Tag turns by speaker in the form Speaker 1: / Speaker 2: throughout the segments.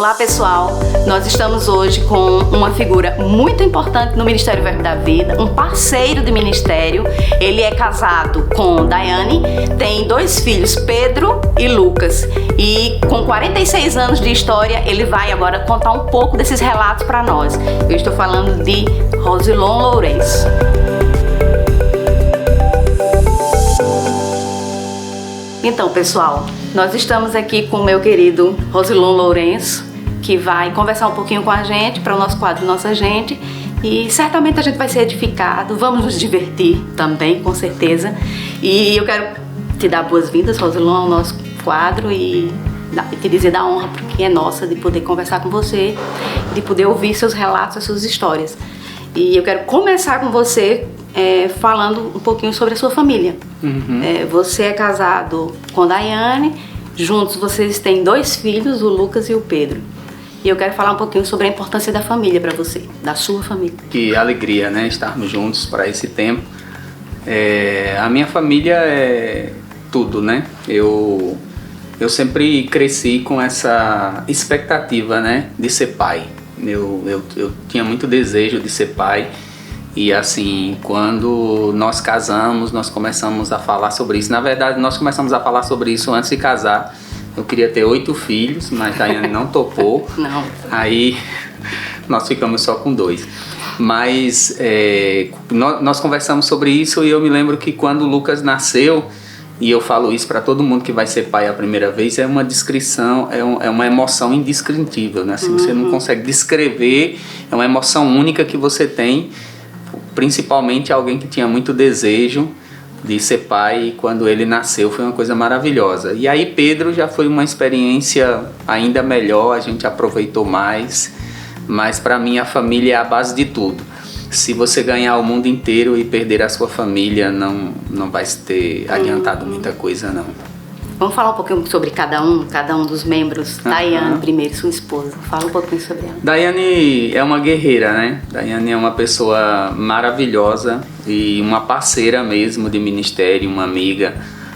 Speaker 1: Olá pessoal, nós estamos hoje com uma figura muito importante no Ministério Verbo da Vida, um parceiro do ministério. Ele é casado com Daiane, tem 2 filhos, Pedro e Lucas, e com 46 anos de história, ele vai agora contar um pouco desses relatos para nós. Eu estou falando de Rosilon Lourenço. Então pessoal, nós estamos aqui com o meu querido Rosilon Lourenço, que vai conversar um pouquinho com a gente, para o nosso quadro Nossa Gente, e certamente a gente vai ser edificado, vamos nos divertir também, com certeza. E eu quero te dar boas-vindas, Rosilon, ao nosso quadro e te dizer da honra, porque é nossa, de poder conversar com você, de poder ouvir seus relatos, as suas histórias. E eu quero começar com você falando um pouquinho sobre a sua família. Você é casado com Daiane, juntos vocês têm 2 filhos, o Lucas e o Pedro. E eu quero falar um pouquinho sobre a importância da família para você, da sua família.
Speaker 2: Que alegria, né, estarmos juntos para esse tempo. A minha família é tudo, né? Eu sempre cresci com essa expectativa, né, de ser pai. Eu tinha muito desejo de ser pai. E assim, quando nós casamos, nós começamos a falar sobre isso. Na verdade, nós começamos a falar sobre isso antes de casar. Eu queria ter 8 filhos, mas a Daiane não topou.
Speaker 1: Não.
Speaker 2: Aí nós ficamos só com 2. Mas nós conversamos sobre isso e eu me lembro que quando o Lucas nasceu, e eu falo isso para todo mundo que vai ser pai a primeira vez, é uma descrição, é uma emoção indescritível, né? Assim, você não consegue descrever, é uma emoção única que você tem. Principalmente alguém que tinha muito desejo de ser pai, e quando ele nasceu foi uma coisa maravilhosa. E aí Pedro já foi uma experiência ainda melhor, a gente aproveitou mais, mas para mim a família é a base de tudo. Se você ganhar o mundo inteiro e perder a sua família, não vai ter adiantado muita coisa, não.
Speaker 1: Vamos falar um pouquinho sobre cada um dos membros. Daiane primeiro, sua esposa. Fala um pouquinho sobre ela.
Speaker 2: Daiane é uma guerreira, né? Daiane é uma pessoa maravilhosa e uma parceira mesmo de ministério, uma amiga,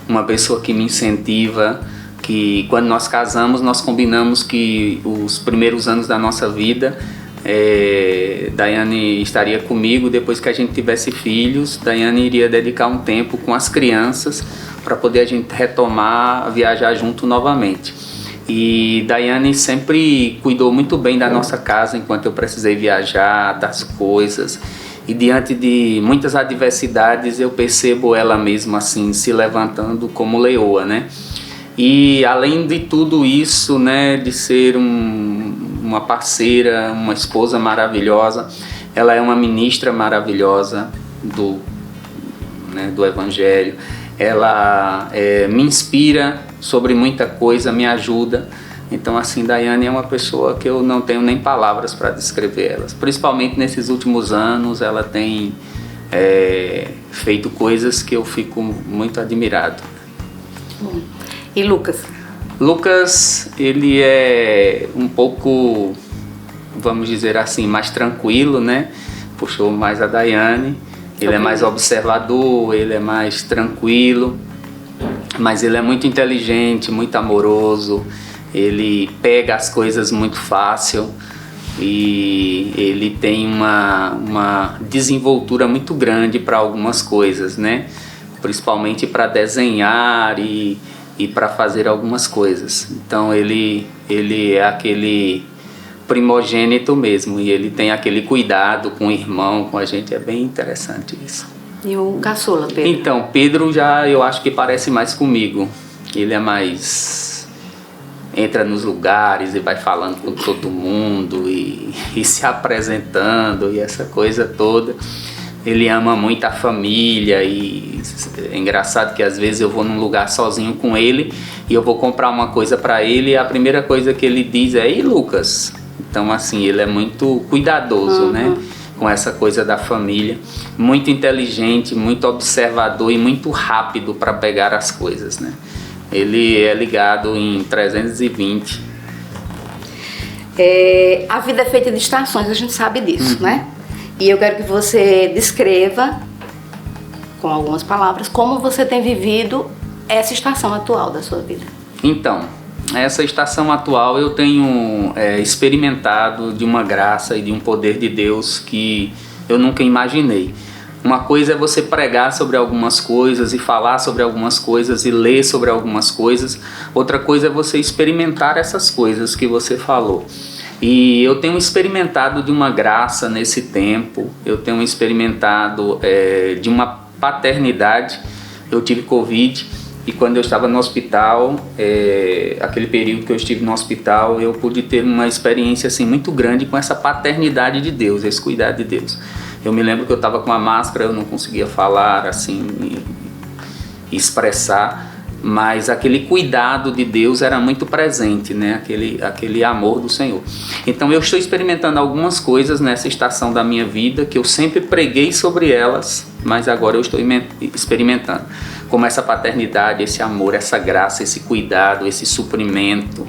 Speaker 2: uma pessoa que me incentiva, que quando nós casamos, nós combinamos que os primeiros anos da nossa vida, Daiane estaria comigo. Depois que a gente tivesse filhos, Daiane iria dedicar um tempo com as crianças para poder a gente retomar, viajar junto novamente. E Daiane sempre cuidou muito bem da nossa casa enquanto eu precisei viajar, das coisas. E diante de muitas adversidades eu percebo ela mesma assim se levantando como leoa, né? E além de tudo isso, né, de ser uma parceira, uma esposa maravilhosa, ela é uma ministra maravilhosa do Evangelho. Ela me inspira sobre muita coisa, me ajuda. Então assim, Daiane é uma pessoa que eu não tenho nem palavras para descrever ela. Principalmente nesses últimos anos, ela tem feito coisas que eu fico muito admirado.
Speaker 1: E Lucas?
Speaker 2: Lucas, ele é um pouco, vamos dizer assim, mais tranquilo, né? Puxou mais a Daiane. Ele é mais observador, ele é mais tranquilo, mas ele é muito inteligente, muito amoroso, ele pega as coisas muito fácil e ele tem uma desenvoltura muito grande para algumas coisas, né? Principalmente para desenhar e para fazer algumas coisas. Então ele é aquele primogênito mesmo, e ele tem aquele cuidado com o irmão, com a gente, é bem interessante isso.
Speaker 1: E o caçula, Pedro?
Speaker 2: Então, Pedro já eu acho que parece mais comigo, ele é mais, entra nos lugares e vai falando com todo mundo e se apresentando e essa coisa toda. Ele ama muito a família e é engraçado que às vezes eu vou num lugar sozinho com ele e eu vou comprar uma coisa para ele e a primeira coisa que ele diz é: "Ei, Lucas". Então assim, ele é muito cuidadoso, né? Com essa coisa da família, muito inteligente, muito observador e muito rápido para pegar as coisas, né? Ele é ligado em 320.
Speaker 1: A vida é feita de estações, a gente sabe disso, né? E eu quero que você descreva, com algumas palavras, como você tem vivido essa estação atual da sua vida.
Speaker 2: Então, essa estação atual eu tenho experimentado de uma graça e de um poder de Deus que eu nunca imaginei. Uma coisa é você pregar sobre algumas coisas e falar sobre algumas coisas e ler sobre algumas coisas. Outra coisa é você experimentar essas coisas que você falou. E eu tenho experimentado de uma graça nesse tempo, eu tenho experimentado de uma paternidade. Eu tive Covid e quando eu estava no hospital, aquele período que eu estive no hospital, eu pude ter uma experiência assim, muito grande com essa paternidade de Deus, esse cuidado de Deus. Eu me lembro que eu estava com a máscara, eu não conseguia falar assim, expressar, mas aquele cuidado de Deus era muito presente, né? Aquele amor do Senhor. Então eu estou experimentando algumas coisas nessa estação da minha vida que eu sempre preguei sobre elas, mas agora eu estou experimentando, como essa paternidade, esse amor, essa graça, esse cuidado, esse suprimento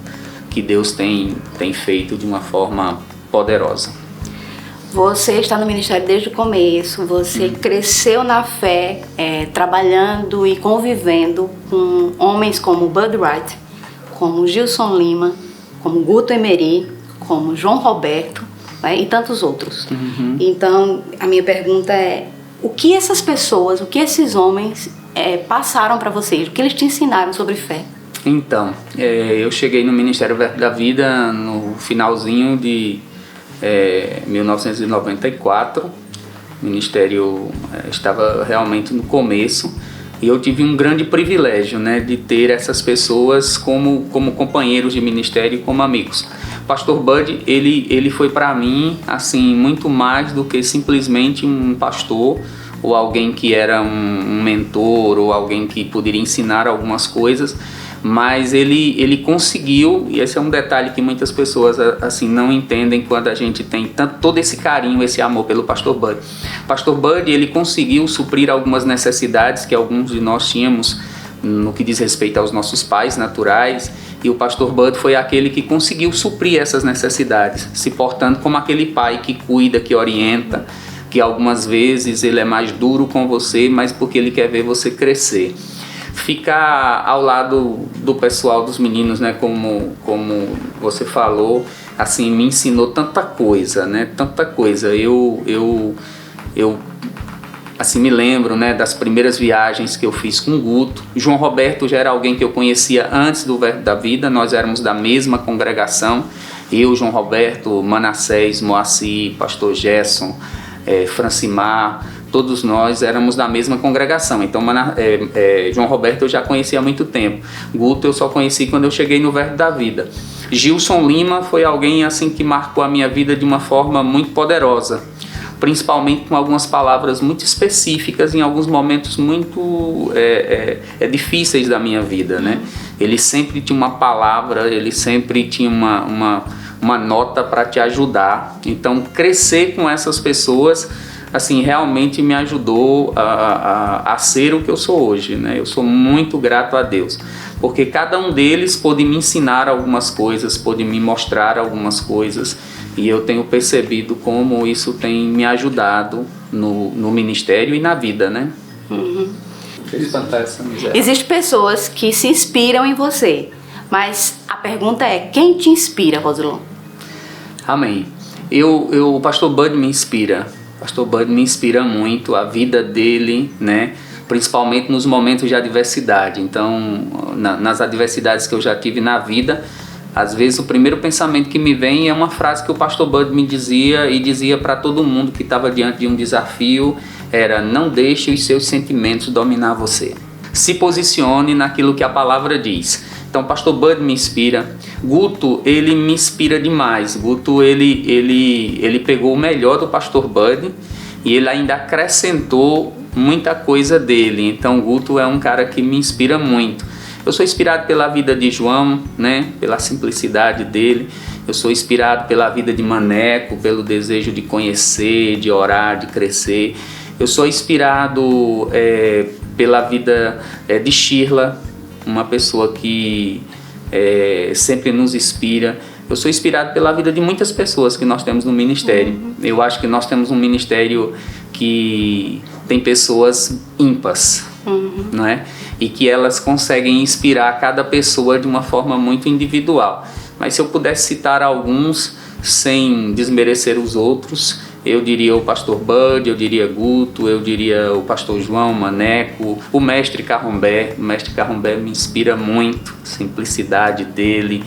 Speaker 2: que Deus tem feito de uma forma poderosa.
Speaker 1: Você está no ministério desde o começo, você cresceu na fé, trabalhando e convivendo com homens como Bud Wright, como Gilson Lima, como Guto Emery, como João Roberto, né, e tantos outros. Então, a minha pergunta é, o que essas pessoas, o que esses homens passaram para vocês, o que eles te ensinaram sobre fé?
Speaker 2: Então, eu cheguei no Ministério Verbo da Vida no finalzinho de 1994, o ministério estava realmente no começo e eu tive um grande privilégio, né, de ter essas pessoas como companheiros de ministério e como amigos. Pastor Bud, ele foi para mim assim, muito mais do que simplesmente um pastor ou alguém que era um mentor ou alguém que poderia ensinar algumas coisas, mas ele conseguiu, e esse é um detalhe que muitas pessoas assim não entendem quando a gente tem todo esse carinho, esse amor pelo Pastor Bud. Pastor Bud, ele conseguiu suprir algumas necessidades que alguns de nós tínhamos no que diz respeito aos nossos pais naturais, e o Pastor Bud foi aquele que conseguiu suprir essas necessidades, se portando como aquele pai que cuida, que orienta, que algumas vezes ele é mais duro com você, mas porque ele quer ver você crescer. Ficar ao lado do pessoal, dos meninos, né, como você falou, assim, me ensinou tanta coisa, né, tanta coisa. Eu assim, me lembro, né, das primeiras viagens que eu fiz com o Guto. João Roberto já era alguém que eu conhecia antes do Verbo da Vida, nós éramos da mesma congregação, eu, João Roberto, Manassés, Moacir, Pastor Gerson, Francimar, todos nós éramos da mesma congregação. Então João Roberto eu já conhecia há muito tempo. Guto eu só conheci quando eu cheguei no Verbo da Vida. Gilson Lima foi alguém assim que marcou a minha vida de uma forma muito poderosa, principalmente com algumas palavras muito específicas em alguns momentos muito difíceis da minha vida, né? Ele sempre tinha uma palavra, ele sempre tinha uma nota para te ajudar. Então crescer com essas pessoas assim, realmente me ajudou a ser o que eu sou hoje, né? Eu sou muito grato a Deus, porque cada um deles pôde me ensinar algumas coisas, pôde me mostrar algumas coisas, e eu tenho percebido como isso tem me ajudado no ministério e na vida, né?
Speaker 1: Existem pessoas que se inspiram em você, mas a pergunta é, quem te inspira, Rosilon?
Speaker 2: Amém. O Pastor Bud me inspira. Pastor Bud me inspira muito, a vida dele, né? Principalmente nos momentos de adversidade. Então, nas adversidades que eu já tive na vida, às vezes o primeiro pensamento que me vem é uma frase que o Pastor Bud me dizia e dizia para todo mundo que estava diante de um desafio, era: não deixe os seus sentimentos dominar você. Se posicione naquilo que a palavra diz. Então, Pastor Bud me inspira. Guto, ele me inspira demais. Guto, ele pegou o melhor do Pastor Bud e ele ainda acrescentou muita coisa dele. Então, Guto é um cara que me inspira muito. Eu sou inspirado pela vida de João, né? Pela simplicidade dele. Eu sou inspirado pela vida de Maneco, pelo desejo de conhecer, de orar, de crescer. Eu sou inspirado pela vida de Shirla, uma pessoa que sempre nos inspira. Eu sou inspirado pela vida de muitas pessoas que nós temos no ministério. Eu acho que nós temos um ministério que tem pessoas ímpares, não é? E que elas conseguem inspirar cada pessoa de uma forma muito individual. Mas se eu pudesse citar alguns, sem desmerecer os outros, eu diria o pastor Bud, eu diria Guto, eu diria o pastor João Maneco, o mestre Carrombé. O mestre Carrombé me inspira muito, a simplicidade dele.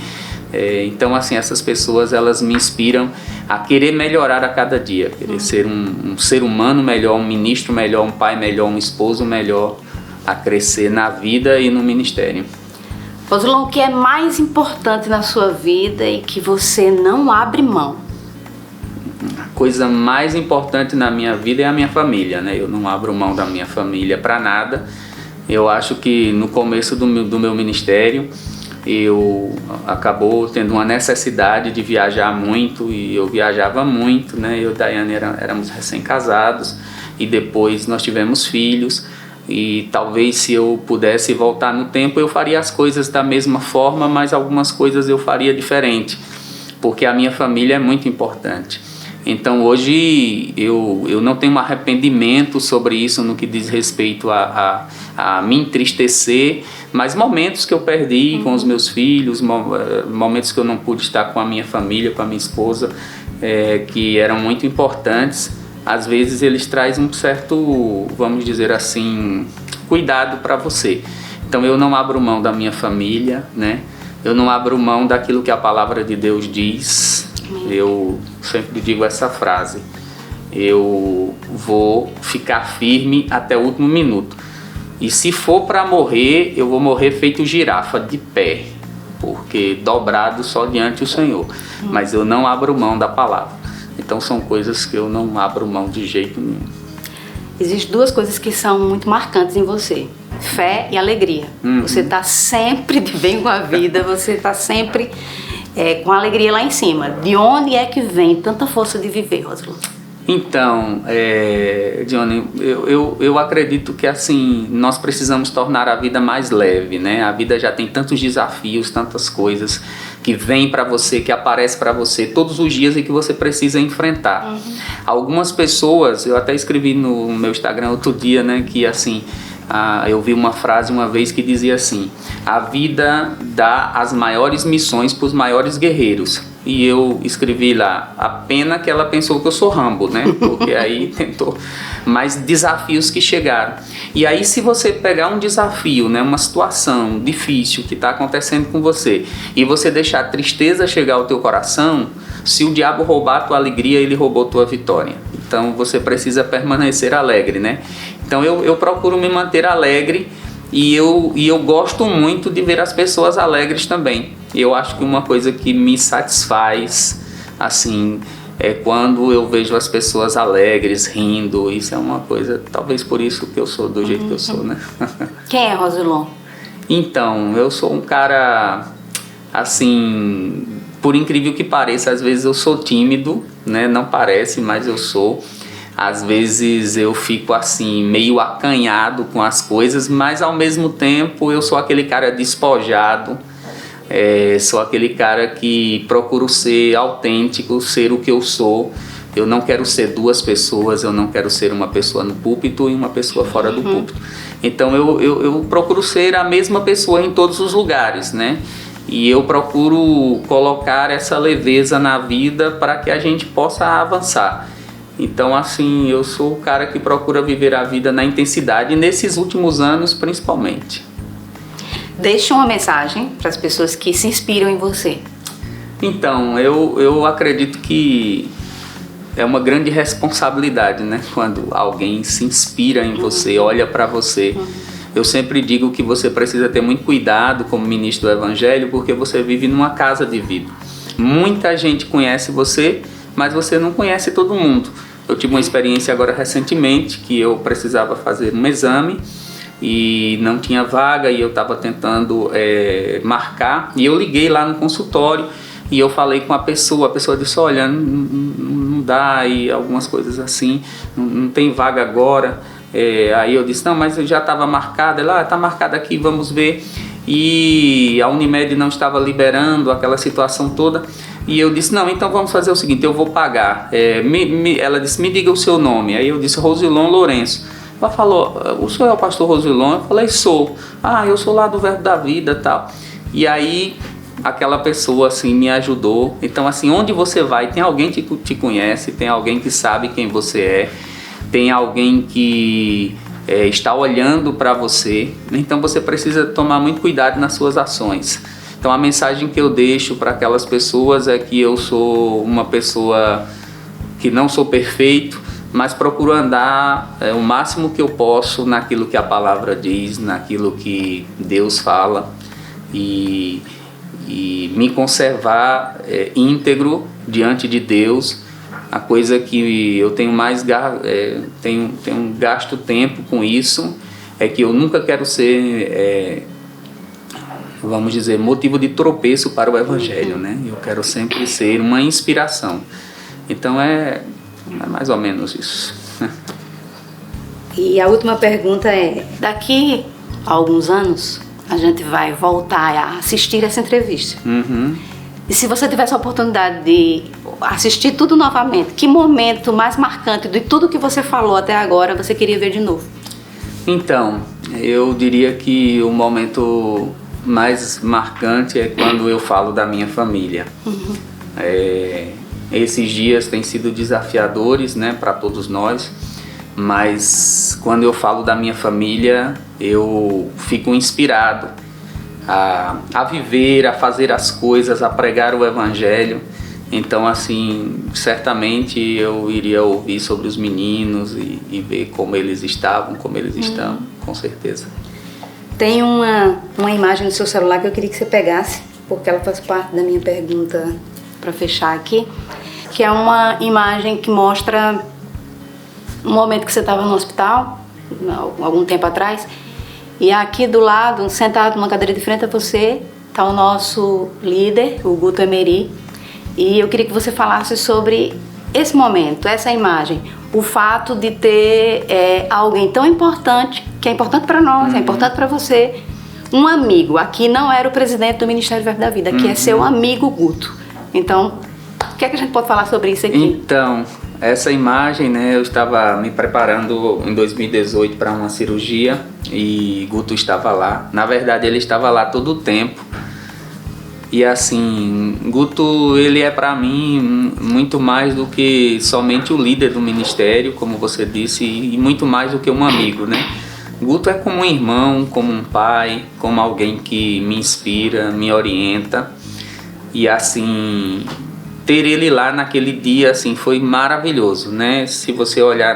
Speaker 2: Então, assim, essas pessoas, elas me inspiram a querer melhorar a cada dia, querer ser um ser humano melhor, um ministro melhor, um pai melhor, um esposo melhor, a crescer na vida e no ministério.
Speaker 1: Rosilon, o que é mais importante na sua vida e que você não abre mão?
Speaker 2: A coisa mais importante na minha vida é a minha família, né? Eu não abro mão da minha família para nada. Eu acho que no começo do meu ministério, eu acabou tendo uma necessidade de viajar muito, e eu viajava muito, né? Eu e Daiane éramos recém-casados, e depois nós tivemos filhos, e talvez se eu pudesse voltar no tempo eu faria as coisas da mesma forma, mas algumas coisas eu faria diferente, porque a minha família é muito importante. Então hoje eu não tenho um arrependimento sobre isso no que diz respeito a me entristecer, mas momentos que eu perdi com os meus filhos, momentos que eu não pude estar com a minha família, com a minha esposa, que eram muito importantes, às vezes eles trazem um certo, vamos dizer assim, cuidado para você. Então eu não abro mão da minha família, né? Eu não abro mão daquilo que a palavra de Deus diz. Eu sempre digo essa frase: eu vou ficar firme até o último minuto. E se for para morrer, eu vou morrer feito girafa, de pé, porque dobrado só diante do Senhor. Mas eu não abro mão da palavra. Então são coisas que eu não abro mão de jeito nenhum.
Speaker 1: Existem duas coisas que são muito marcantes em você: fé e alegria. Você está sempre de bem com a vida, você está sempre com a alegria lá em cima. De onde é que vem tanta força de viver, Rosilon?
Speaker 2: Então, Johnny, eu acredito que assim, nós precisamos tornar a vida mais leve, né? A vida já tem tantos desafios, tantas coisas que vêm para você, que aparecem para você todos os dias e que você precisa enfrentar. Algumas pessoas, eu até escrevi no meu Instagram outro dia, né, que assim, eu vi uma frase uma vez que dizia assim: a vida dá as maiores missões para os maiores guerreiros. E eu escrevi lá: a pena que ela pensou que eu sou Rambo, né? Porque aí tentou. Mas desafios que chegaram. E aí, se você pegar um desafio, né, uma situação difícil que está acontecendo com você, e você deixar a tristeza chegar ao teu coração, se o diabo roubar a tua alegria, ele roubou a tua vitória. Então você precisa permanecer alegre, né? Então eu procuro me manter alegre, e eu gosto muito de ver as pessoas alegres também. Eu acho que uma coisa que me satisfaz, assim, é quando eu vejo as pessoas alegres, rindo. Isso é uma coisa, talvez por isso que eu sou do jeito que eu sou, né?
Speaker 1: Quem é Rosilon?
Speaker 2: Então, eu sou um cara, assim, por incrível que pareça, às vezes eu sou tímido, né? Não parece, mas eu sou. Às vezes eu fico assim, meio acanhado com as coisas, mas ao mesmo tempo eu sou aquele cara despojado, sou aquele cara que procuro ser autêntico, ser o que eu sou. Eu não quero ser duas pessoas, eu não quero ser uma pessoa no púlpito e uma pessoa fora do púlpito. Então eu procuro ser a mesma pessoa em todos os lugares, né? E eu procuro colocar essa leveza na vida para que a gente possa avançar. Então, assim, eu sou o cara que procura viver a vida na intensidade, nesses últimos anos principalmente.
Speaker 1: Deixe uma mensagem para as pessoas que se inspiram em você.
Speaker 2: Então, eu acredito que é uma grande responsabilidade, né? Quando alguém se inspira em você, olha para você. Eu sempre digo que você precisa ter muito cuidado como ministro do Evangelho, porque você vive numa casa de vidro. Muita gente conhece você, mas você não conhece todo mundo. Eu tive uma experiência agora recentemente que eu precisava fazer um exame e não tinha vaga, e eu estava tentando marcar, e eu liguei lá no consultório e eu falei com a pessoa disse: olha, não dá, e algumas coisas assim, não tem vaga agora. Aí eu disse: não, mas já estava marcada. Ela: está marcada aqui, vamos ver. e a Unimed não estava liberando aquela situação toda. E eu disse, não, então vamos fazer o seguinte, eu vou pagar. Ela disse, me diga o seu nome. Aí eu disse, Rosilon Lourenço. Ela falou, o senhor é o pastor Rosilon? Eu falei, sou. Eu sou lá do Verbo da Vida e tal. E aí aquela pessoa assim me ajudou. Então assim, onde você vai, tem alguém que te conhece, tem alguém que sabe quem você é, tem alguém que está olhando para você. Então você precisa tomar muito cuidado nas suas ações. Então a mensagem que eu deixo para aquelas pessoas é que eu sou uma pessoa que não sou perfeito, mas procuro andar o máximo que eu posso naquilo que a palavra diz, naquilo que Deus fala, e me conservar íntegro diante de Deus. A coisa que eu tenho mais tenho gasto tempo com isso é que eu nunca quero ser, vamos dizer, motivo de tropeço para o Evangelho, né? Eu quero sempre ser uma inspiração. Então é mais ou menos isso.
Speaker 1: E a última pergunta é, daqui a alguns anos a gente vai voltar a assistir essa entrevista.
Speaker 2: Uhum.
Speaker 1: E se você tivesse a oportunidade de assistir tudo novamente, que momento mais marcante de tudo que você falou até agora você queria ver de novo?
Speaker 2: Então, eu diria que o momento mais marcante é quando eu falo da minha família.
Speaker 1: Uhum.
Speaker 2: Esses dias têm sido desafiadores, né, para todos nós, mas quando eu falo da minha família, eu fico inspirado a viver, a fazer as coisas, a pregar o Evangelho. Então, assim, certamente eu iria ouvir sobre os meninos e ver como eles estavam, como eles estão, com certeza.
Speaker 1: Tem uma imagem no seu celular que eu queria que você pegasse, porque ela faz parte da minha pergunta para fechar aqui, que é uma imagem que mostra um momento que você estava no hospital, algum tempo atrás, e aqui do lado, sentado numa cadeira de frente a você, está o nosso líder, o Guto Emery, e eu queria que você falasse sobre esse momento, essa imagem, o fato de ter alguém tão importante, que é importante para nós, é importante para você, um amigo. Aqui não era o presidente do Ministério do Verbo da Vida, aqui é seu amigo Guto. Então, o que é que a gente pode falar sobre isso aqui?
Speaker 2: Então, essa imagem, né, eu estava me preparando em 2018 para uma cirurgia e Guto estava lá. Na verdade, ele estava lá todo o tempo. E assim, Guto, ele é para mim muito mais do que somente o líder do ministério, como você disse, e muito mais do que um amigo, né? Guto é como um irmão, como um pai, como alguém que me inspira, me orienta. E assim, ter ele lá naquele dia assim, foi maravilhoso, né? Se você olhar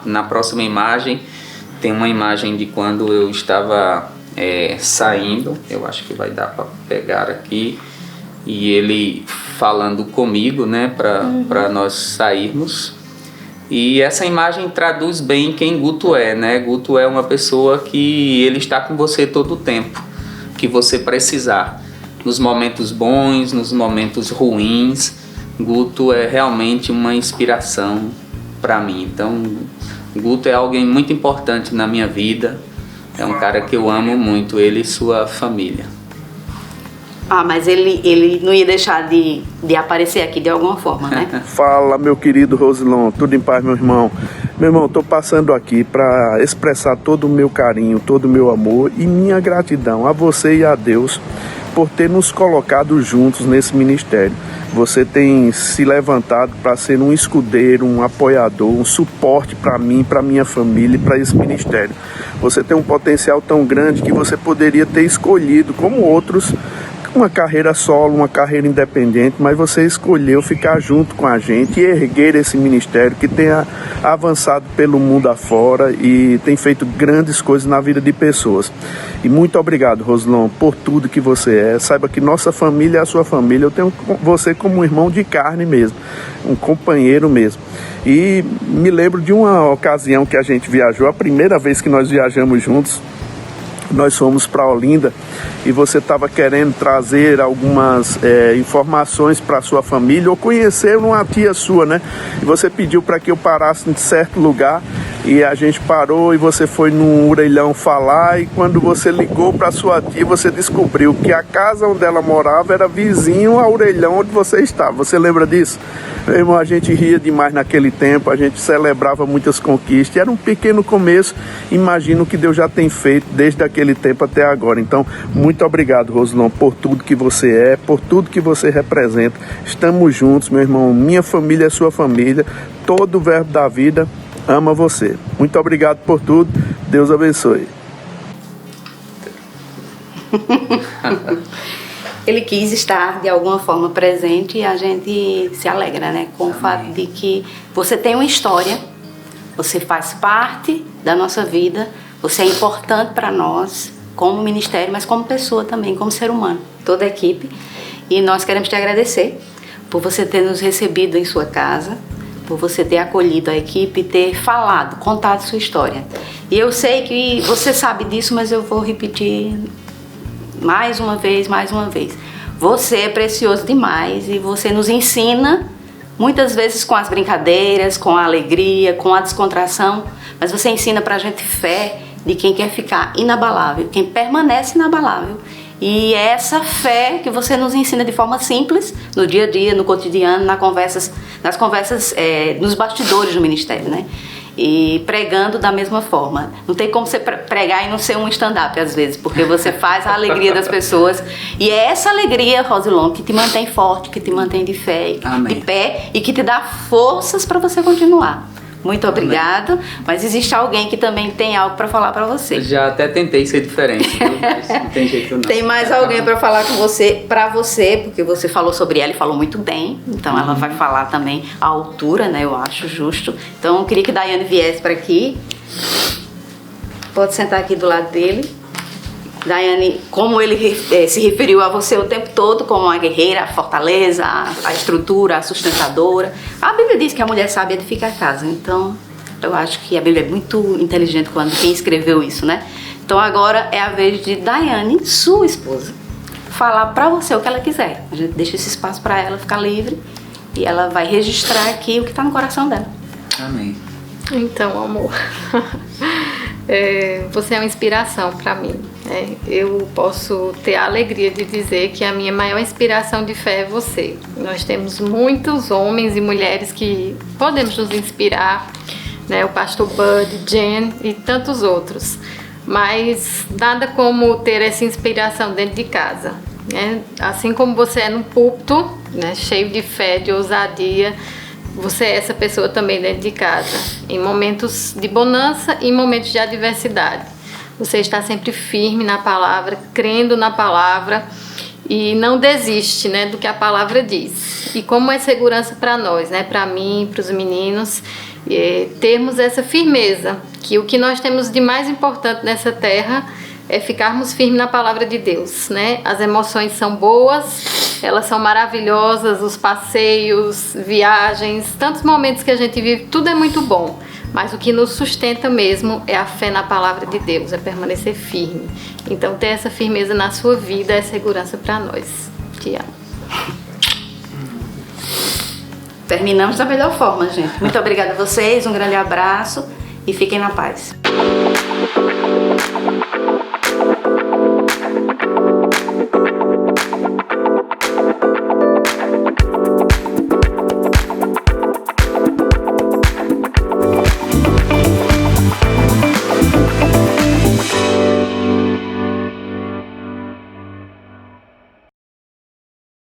Speaker 2: na próxima imagem, tem uma imagem de quando eu estava saindo, eu acho que vai dar para pegar aqui, e ele falando comigo, né, para nós sairmos. E essa imagem traduz bem quem Guto é, né? Guto é uma pessoa que ele está com você todo o tempo que você precisar, nos momentos bons, nos momentos ruins. Guto é realmente uma inspiração para mim. Então, Guto é alguém muito importante na minha vida. É um cara que eu amo muito, ele e sua família.
Speaker 1: Mas ele não ia deixar de aparecer aqui de alguma forma, né?
Speaker 3: Fala, meu querido Rosilon, tudo em paz, meu irmão? Meu irmão, estou passando aqui para expressar todo o meu carinho, todo o meu amor e minha gratidão a você e a Deus por ter nos colocado juntos nesse ministério. Você tem se levantado para ser um escudeiro, um apoiador, um suporte para mim, para minha família e para esse ministério. Você tem um potencial tão grande que você poderia ter escolhido, como outros, uma carreira solo, uma carreira independente, mas você escolheu ficar junto com a gente e erguer esse ministério que tem avançado pelo mundo afora e tem feito grandes coisas na vida de pessoas. E muito obrigado, Rosilon, por tudo que você é. Saiba que nossa família é a sua família. Eu tenho você como um irmão de carne mesmo, um companheiro mesmo. E me lembro de uma ocasião que a gente viajou, a primeira vez que nós viajamos juntos. Nós fomos para Olinda e você estava querendo trazer algumas informações para a sua família ou conhecer uma tia sua, né? E você pediu para que eu parasse em certo lugar e a gente parou e você foi no orelhão falar, e quando você ligou para sua tia, você descobriu que a casa onde ela morava era vizinho ao orelhão onde você estava. Você lembra disso? Meu irmão, a gente ria demais naquele tempo, a gente celebrava muitas conquistas, era um pequeno começo, imagino que Deus já tem feito desde aquele tempo até agora. Então, muito obrigado, Rosilon, por tudo que você é, por tudo que você representa. Estamos juntos, meu irmão, minha família é sua família, todo o Verbo da Vida ama você. Muito obrigado por tudo, Deus abençoe.
Speaker 1: Ele quis estar de alguma forma presente e a gente se alegra, né, com o fato de que você tem uma história, você faz parte da nossa vida, você é importante para nós como ministério, mas como pessoa também, como ser humano, toda a equipe. E nós queremos te agradecer por você ter nos recebido em sua casa, por você ter acolhido a equipe, ter falado, contado sua história. E eu sei que você sabe disso, mas eu vou repetir mais uma vez. Você é precioso demais e você nos ensina, muitas vezes com as brincadeiras, com a alegria, com a descontração, mas você ensina pra gente fé de quem quer ficar inabalável, quem permanece inabalável. E é essa fé que você nos ensina de forma simples, no dia a dia, no cotidiano, nas conversas, nos bastidores do ministério, né? E pregando da mesma forma. Não tem como você pregar e não ser um stand-up às vezes, porque você faz a alegria das pessoas. E é essa alegria, Rosilon, que te mantém forte, que te mantém de fé, de pé e que te dá forças para você continuar. Muito obrigado, mas existe alguém que também tem algo para falar para você.
Speaker 2: Já até tentei ser diferente, mas não tem jeito não.
Speaker 1: Tem mais alguém para falar com você, para você, porque você falou sobre ela e falou muito bem, então ela vai falar também à altura, né? Eu acho justo. Então eu queria que Daiane viesse para aqui. Pode sentar aqui do lado dele. Daiane, como ele se referiu a você o tempo todo, como uma guerreira, a fortaleza, a estrutura, a sustentadora. A Bíblia diz que a mulher sabe edificar a casa, então eu acho que a Bíblia é muito inteligente quando quem escreveu isso, né? Então agora é a vez de Daiane, sua esposa, falar pra você o que ela quiser. A gente deixa esse espaço pra ela ficar livre e ela vai registrar aqui o que tá no coração dela.
Speaker 2: Amém.
Speaker 4: Então, amor, você é uma inspiração para mim. Eu posso ter a alegria de dizer que a minha maior inspiração de fé é você. Nós temos muitos homens e mulheres que podemos nos inspirar, né? O pastor Bud, Jen e tantos outros. Mas nada como ter essa inspiração dentro de casa, né? Assim como você é no púlpito, né? Cheio de fé, de ousadia, você é essa pessoa também dentro de casa, em momentos de bonança e em momentos de adversidade. Você está sempre firme na palavra, crendo na palavra e não desiste, né, do que a palavra diz. E como é segurança para nós, né, para mim, para os meninos, termos essa firmeza, que o que nós temos de mais importante nessa terra é ficarmos firmes na palavra de Deus, né? As emoções são boas, elas são maravilhosas, os passeios, viagens, tantos momentos que a gente vive, tudo é muito bom. Mas o que nos sustenta mesmo é a fé na palavra de Deus, é permanecer firme. Então ter essa firmeza na sua vida é segurança para nós. Te amo.
Speaker 1: Terminamos da melhor forma, gente. Muito obrigada a vocês, um grande abraço e fiquem na paz.